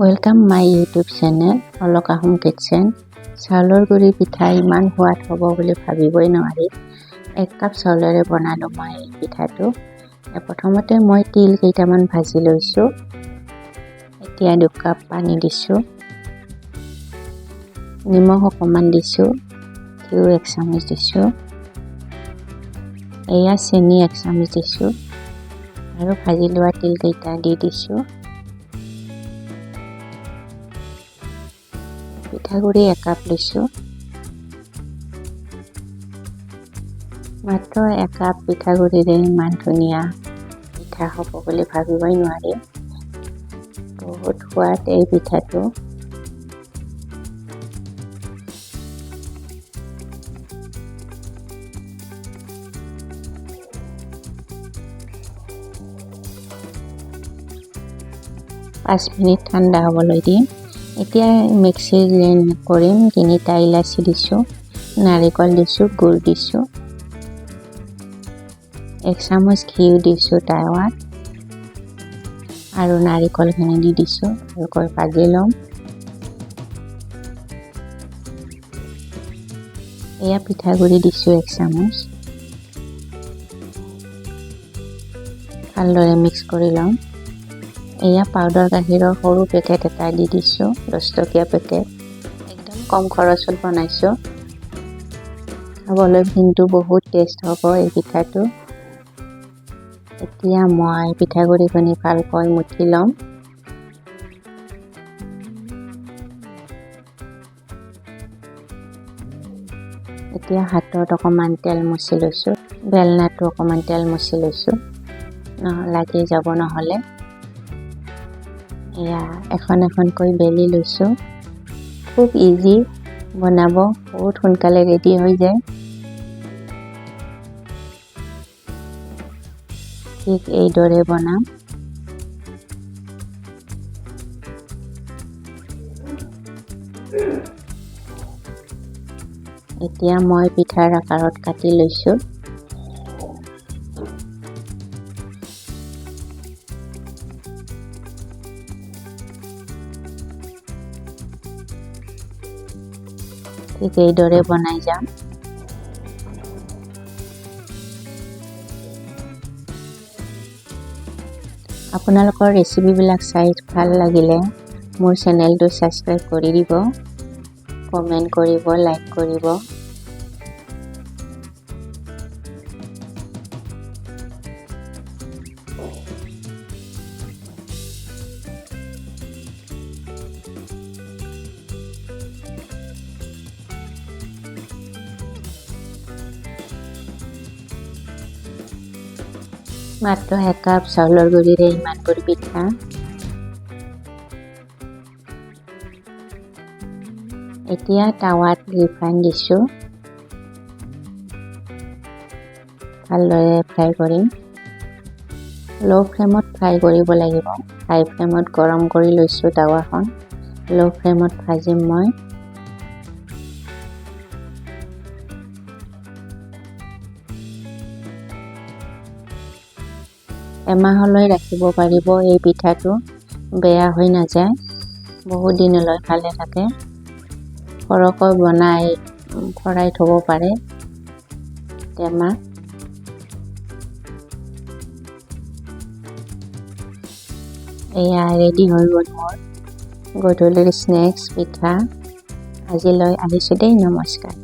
Welcome my YouTube channel Oloka Home Kitchen. চাউলৰ গুৰি পিঠা ইমান সোৱাদ হ'ব বুলি ভাবিবই নোৱাৰি। 1 কাপ চাউলেৰে বনালো মই এই পিঠাটো। প্ৰথমতে মই তিল কেইটামান ভাজি লৈছো। এতিয়া 2 কাপ পানী দিছো। নিমখ অকমান দিছো। ঘিউ 1 চামুচ দিছো। এয়া চেনি 1 চামুচ দিছো। আৰু ভাজি লোৱা তিল কেইটা দি দিছো। পিঠাগুড়ি 1 কাপ লৈছো। মাত্ৰ 1 কাপ পিঠাগুড়িৰে ইমান ধুনীয়া পিঠা হ'ব বুলি ভাবিবই নোৱাৰি। বহুত সোৱাদ এই পিঠাটো। পাঁচ মিনিট ঠাণ্ডা হ'বলৈ দিম। এতিয়া মিক্সি গ্ৰাইণ্ড কৰিম। 3টা ইলাচি দিছো, নাৰিকল দিছো, গুড় দিছো। 1 চামুচ ঘিউ দিছো টাৱাত আৰু নাৰিকলখিনি দি দিছো। ভালকৈ ভাজি লম। এয়া পিঠাগুড়ি দিছো 1 চামুচ। ভালদৰে মিক্স কৰি লম। এয়া পাউডাৰ গাখীৰৰ সৰু পেকেট এটা দি দিছো, 10 টকীয়া পেকেট। একদম কম খৰচত বনাইছো। খাবলৈ কিন্তু বহুত টেষ্ট হ'ব এই পিঠাটো। এতিয়া মই পিঠাগুড়িখিনি ভালকৈ মুঠি লম। এতিয়া হাতত অকমান তেল মুছি লৈছো। বেলনাটো অকমান তেল মুছি লৈছো। লাগি যাব নহ'লে। এয়া এখন বেলি লৈছো। খুব ইজি বনাব, বহুত সোনকালে ৰেডি হৈ যায়। ঠিক এইদৰে বনাম। এতিয়া মই পিঠাৰ আকাৰত কাটি লৈছো। ঠিক এইদৰে বনাই যাম। আপোনালোকৰ ৰেচিপিবিলাক চাই ভাল লাগিলে মোৰ চেনেলটো সাবস্ক্ৰাইব কৰি দিব, কমেন্ট কৰিব, লাইক কৰিব। মাত্ৰ 1 কাপ চাউলৰ গুৰিৰে ইমানবোৰ পিঠা। এতিয়া টাৱাত ৰিফাইন দিছো। ভালদৰে ফ্ৰাই কৰিম। লো ফ্লেমত ফ্ৰাই কৰিব লাগিব। হাই ফ্লেমত গৰম কৰি লৈছো টাৱাখন। লো ফ্লেমত ভাজিম মই। এমাহলৈ ৰাখিব পাৰিব এই পিঠাটো, বেয়া হৈ নাযায়। বহুত দিনলৈ ভালে থাকে। সৰহকৈ বনাই ভৰাই থব পাৰে টেমা। এয়া ৰেডি হৈ গ'ল মোৰ গধূলিৰ স্নেক্স পিঠা। আজিলৈ আহিছো দেই, নমস্কাৰ।